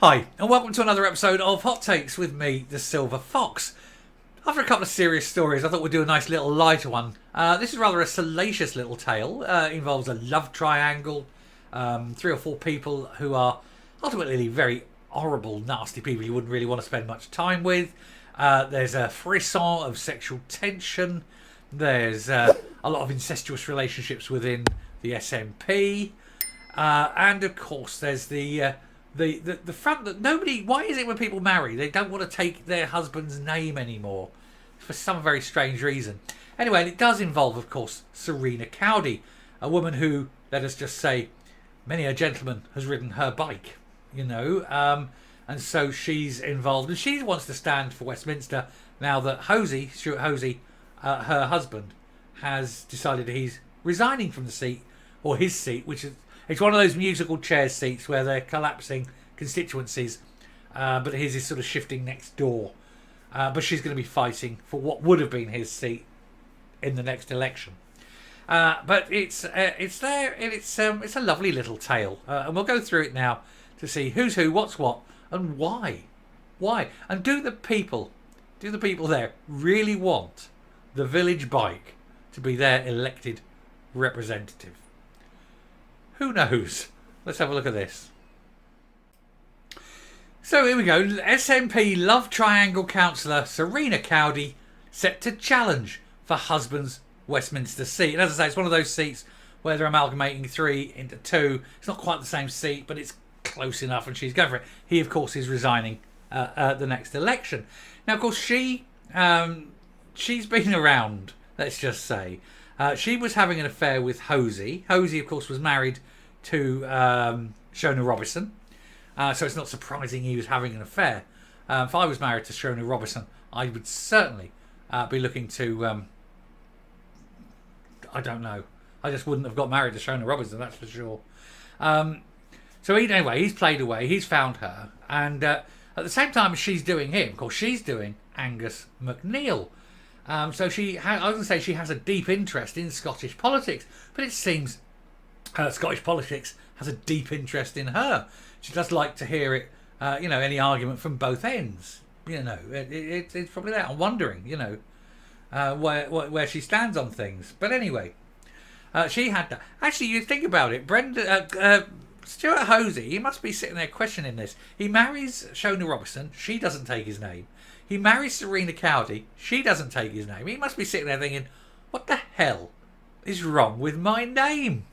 Hi, and welcome to another episode of Hot Takes with me, the Silver Fox. After a couple of serious stories, I thought we'd do a nice little lighter one. This is rather a salacious little tale. It involves a love triangle, 3 or 4 people who are ultimately very horrible, nasty people you wouldn't really want to spend much time with. There's a frisson of sexual tension. There's a lot of incestuous relationships within the SNP. And of course, there's the front that nobody. Why is it when people marry they don't want to take their husband's name anymore for some very strange reason? Anyway, and it does involve, of course, Serena County, a woman who, let us just say, many a gentleman has ridden her bike, and so she's involved, and she wants to stand for Westminster now that Stuart Hosey, her husband, has decided he's resigning from the seat, or his seat, which is. It's one of those musical chairs seats where they're collapsing constituencies, but his is sort of shifting next door. But she's going to be fighting for what would have been his seat in the next election. But it's there, and it's a lovely little tale, and we'll go through it now to see who's who, what's what, and why. And do the people there really want the village bike to be their elected representative? Who knows? Let's have a look at this. So here we go. SNP Love Triangle councillor Serena County set to challenge for husband's Westminster seat. And as I say, it's one of those seats where they're amalgamating 3 into 2. It's not quite the same seat, but it's close enough, and she's going for it. He, of course, is resigning the next election. Now, of course, she's been around, let's just say. She was having an affair with Hosey. Hosey, of course, was married to Shona Robison. So it's not surprising he was having an affair. If I was married to Shona Robison, I would certainly be looking to... I don't know. I just wouldn't have got married to Shona Robison, that's for sure. So anyway, he's played away. He's found her. And at the same time as she's doing him, of course, she's doing Angus MacNeil. So I was going to say she has a deep interest in Scottish politics, but it seems Scottish politics has a deep interest in her. She does like to hear it, any argument from both ends. It's probably that. I'm wondering, where she stands on things. But anyway, she had that. Actually, you think about it, Stuart Hosey, he must be sitting there questioning this. He marries Shona Robison. She doesn't take his name. He marries Serena County. She doesn't take his name. He must be sitting there thinking, what the hell is wrong with my name?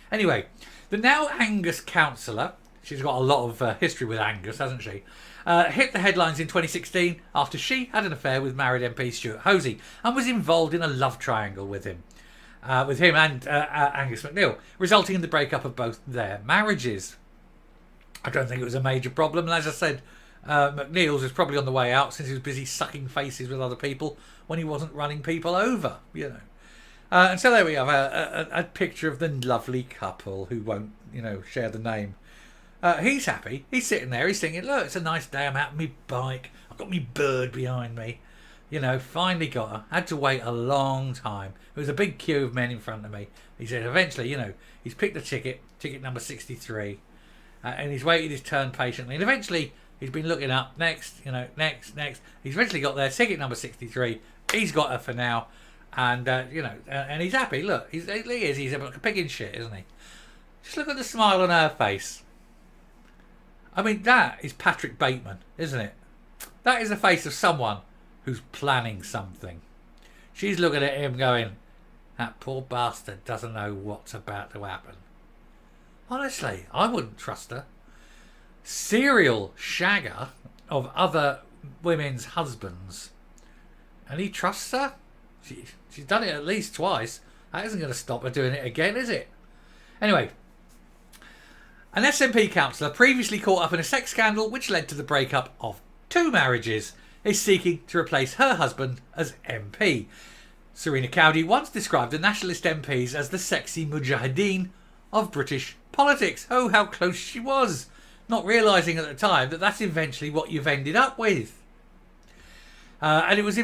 Anyway, the now Angus councillor, she's got a lot of history with Angus, hasn't she? Hit the headlines in 2016 after she had an affair with married MP Stuart Hosey and was involved in a love triangle with him. And Angus MacNeil, resulting in the breakup of both their marriages. I don't think it was a major problem, and as I said, MacNeil's was probably on the way out since he was busy sucking faces with other people when he wasn't running people over, And so there we have a picture of the lovely couple who won't, share the name. He's happy. He's sitting there. He's thinking, look, it's a nice day. I'm out on my bike. I've got my bird behind me. Finally got her. Had to wait a long time. There was a big queue of men in front of me. He said eventually, he's picked the ticket number 63, and he's waited his turn patiently. And eventually, he's been looking up. Next. He's eventually got there. Ticket number 63. He's got her for now. And, and he's happy. Look, he is. He's a pig in shit, isn't he? Just look at the smile on her face. I mean, that is Patrick Bateman, isn't it? That is the face of someone who's planning something. She's looking at him going, that poor bastard doesn't know what's about to happen. Honestly, I wouldn't trust her. Serial shagger of other women's husbands. And he trusts her? She's done it at least twice. That isn't going to stop her doing it again, is it? Anyway, an SNP councillor previously caught up in a sex scandal which led to the breakup of 2 marriages is seeking to replace her husband as MP. Serena County once described the nationalist MPs as the sexy mujahideen of British politics. Oh, how close she was, not realising at the time that that's eventually what you've ended up with. And she was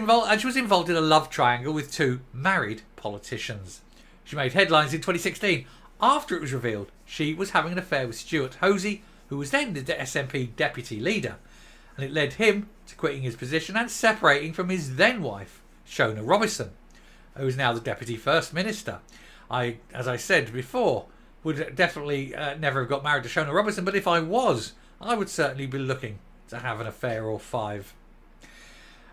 involved in a love triangle with 2 married politicians. She made headlines in 2016 after it was revealed she was having an affair with Stuart Hosey, who was then the SNP deputy leader, and it led him to quitting his position and separating from his then wife, Shona Robison, who is now the deputy first minister. As I said before, would definitely never have got married to Shona Robison, but if I was, I would certainly be looking to have an affair or five.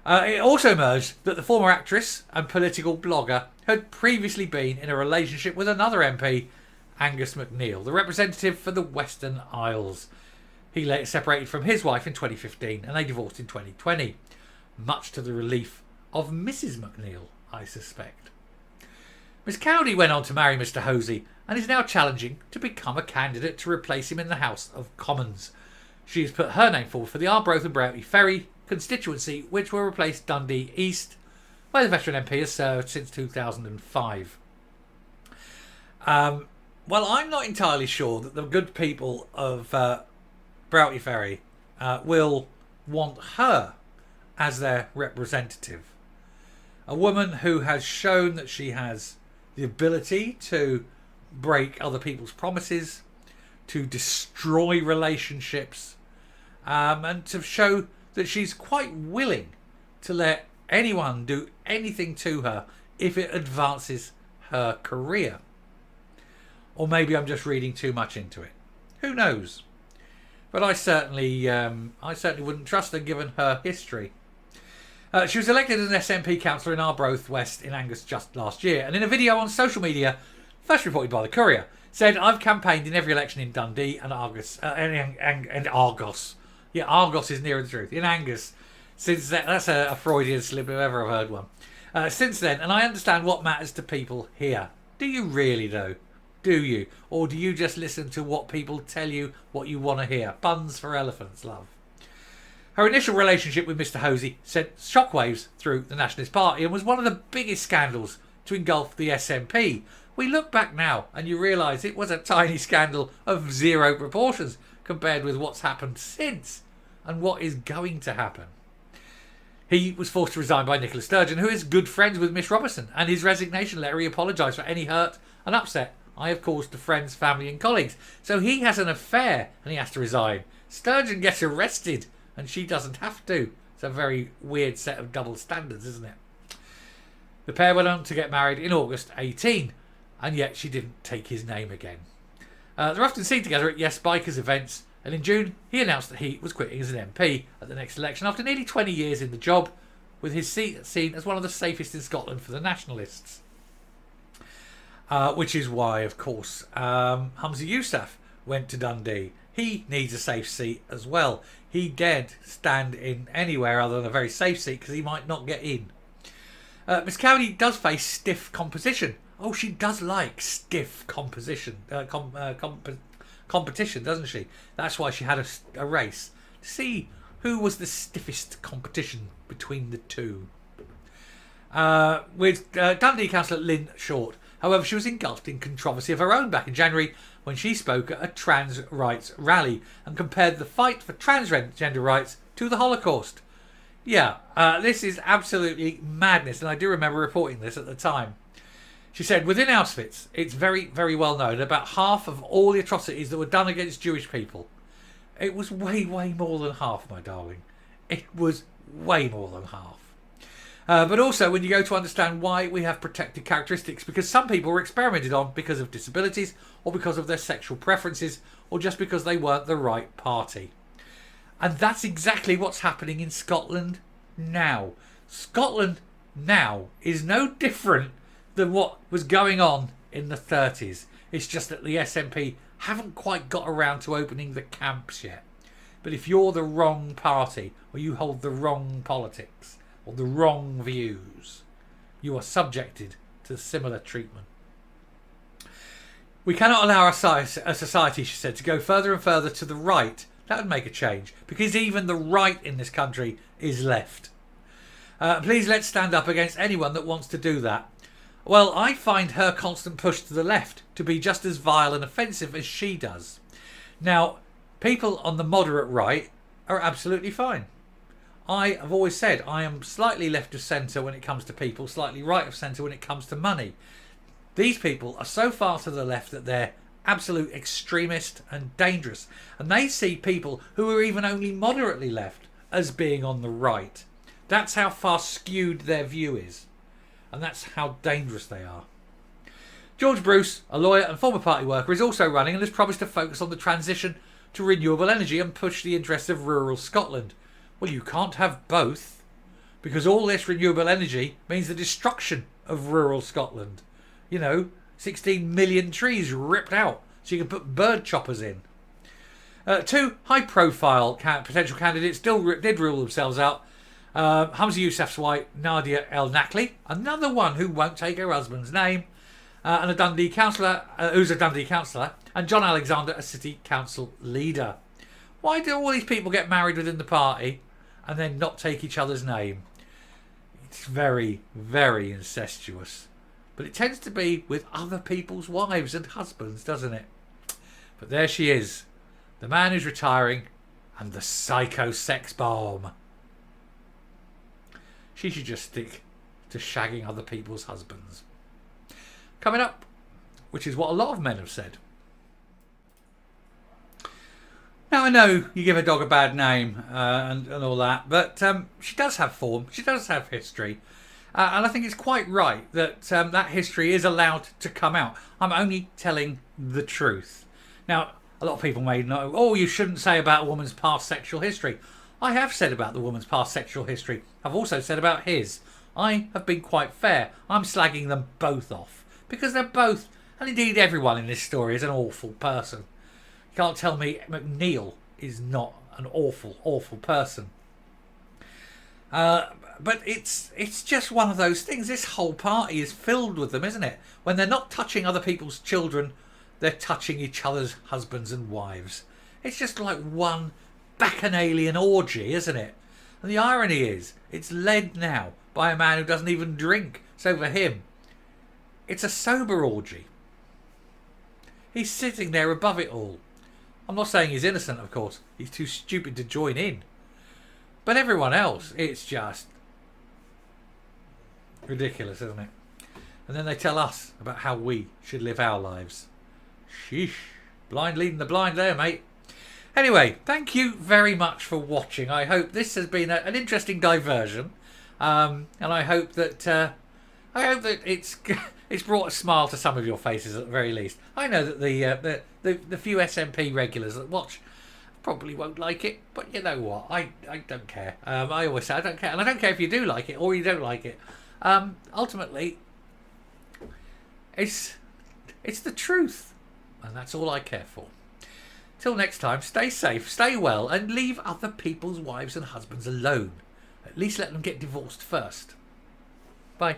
It also emerged that the former actress and political blogger had previously been in a relationship with another MP, Angus MacNeil, the representative for the Western Isles. He later separated from his wife in 2015 and they divorced in 2020, much to the relief of Mrs MacNeil, I suspect. Miss County went on to marry Mr Hosey and is now challenging to become a candidate to replace him in the House of Commons. She has put her name forward for the Arbroath and Broughty Ferry constituency, which will replace Dundee East, where the veteran MP has served since 2005. Well, I'm not entirely sure that the good people of Broughty Ferry will want her as their representative. A woman who has shown that she has the ability to break other people's promises, to destroy relationships, and to show that she's quite willing to let anyone do anything to her if it advances her career. Or maybe I'm just reading too much into it. Who knows? But I certainly wouldn't trust her given her history. She was elected as an SNP councillor in Arbroath West in Angus just last year, and in a video on social media, first reported by the Courier, said, "I've campaigned in every election in Dundee and Argos, and Argos. Yeah, Argos is nearer the truth. In Angus. Since then, that's a Freudian slip if ever I've heard one. Since then, and I understand what matters to people here. Do you really, though? Do you? Or do you just listen to what people tell you what you want to hear? Buns for elephants, love." Her initial relationship with Mr Hosey sent shockwaves through the Nationalist Party and was one of the biggest scandals to engulf the SNP. We look back now and you realise it was a tiny scandal of zero proportions compared with what's happened since and what is going to happen. He was forced to resign by Nicola Sturgeon, who is good friends with Miss Robison, and his resignation letter he apologised for any hurt and upset I have caused to friends, family and colleagues. So he has an affair and he has to resign. Sturgeon gets arrested and she doesn't have to. It's a very weird set of double standards, isn't it? The pair went on to get married in August 18, and yet she didn't take his name again. They're often seen together at Yes Bikers events, and in June he announced that he was quitting as an MP at the next election after nearly 20 years in the job, with his seat seen as one of the safest in Scotland for the Nationalists. Which is why, of course, Humza Yousaf went to Dundee. He needs a safe seat as well. He daren't stand in anywhere other than a very safe seat because he might not get in. Miss County does face stiff composition. Oh, she does like stiff competition, doesn't she? That's why she had a race to see who was the stiffest competition between the two. With Dundee councillor Lynn Short. However, she was engulfed in controversy of her own back in January when she spoke at a trans rights rally and compared the fight for transgender rights to the Holocaust. Yeah, this is absolutely madness, and I do remember reporting this at the time. She said, within Auschwitz, it's very, very well known about half of all the atrocities that were done against Jewish people. It was way, way more than half, my darling. It was way more than half. But also when you go to understand why we have protected characteristics, because some people were experimented on because of disabilities or because of their sexual preferences or just because they weren't the right party. And that's exactly what's happening in Scotland now. Scotland now is no different than what was going on in the 30s. It's just that the SNP haven't quite got around to opening the camps yet. But if you're the wrong party or you hold the wrong politics or the wrong views, you are subjected to similar treatment. We cannot allow a society, she said, to go further and further to the right. That would make a change, because even the right in this country is left. Please let's stand up against anyone that wants to do that. Well, I find her constant push to the left to be just as vile and offensive as she does. Now, people on the moderate right are absolutely fine. I have always said I am slightly left of centre when it comes to people, slightly right of centre when it comes to money. These people are so far to the left that they're absolute extremist and dangerous. And they see people who are even only moderately left as being on the right. That's how far skewed their view is. And that's how dangerous they are. George Bruce, a lawyer and former party worker, is also running and has promised to focus on the transition to renewable energy and push the interests of rural Scotland. Well, you can't have both, because all this renewable energy means the destruction of rural Scotland. 16 million trees ripped out so you can put bird choppers in. Two high-profile potential candidates did rule themselves out. Hamza Yousaf's wife, Nadia El Nakli, another one who won't take her husband's name, and a Dundee councillor, who's a Dundee councillor, and John Alexander, a city council leader. Why do all these people get married within the party and then not take each other's name? It's very, very incestuous. But it tends to be with other people's wives and husbands, doesn't it? But there she is, the man who's retiring and the psycho sex bomb. She should just stick to shagging other people's husbands. Coming up, which is what a lot of men have said. Now, I know you give a dog a bad name and all that, but she does have form, she does have history. And I think it's quite right that that history is allowed to come out. I'm only telling the truth. Now, a lot of people may know, oh, you shouldn't say about a woman's past sexual history. I have said about the woman's past sexual history. I've also said about his. I have been quite fair. I'm slagging them both off. Because they're both, and indeed everyone in this story, is an awful person. You can't tell me McNeil is not an awful, awful person. But it's just one of those things. This whole party is filled with them, isn't it? When they're not touching other people's children, they're touching each other's husbands and wives. It's just like one bacchanalian orgy, isn't it? And the irony is, it's led now by a man who doesn't even drink. So for him, it's a sober orgy. He's sitting there above it all. I'm not saying he's innocent, of course. He's too stupid to join in. But everyone else, it's just ridiculous, isn't it? And then they tell us about how we should live our lives. Sheesh. Blind leading the blind there, mate. Anyway, thank you very much for watching. I hope this has been an interesting diversion. And I hope that it's brought a smile to some of your faces at the very least. I know that the few SNP regulars that watch probably won't like it, but you know what? I don't care. I always say I don't care, and I don't care if you do like it or you don't like it. Ultimately, it's the truth, and that's all I care for. Till next time, stay safe, stay well, and leave other people's wives and husbands alone. At least let them get divorced first. Bye.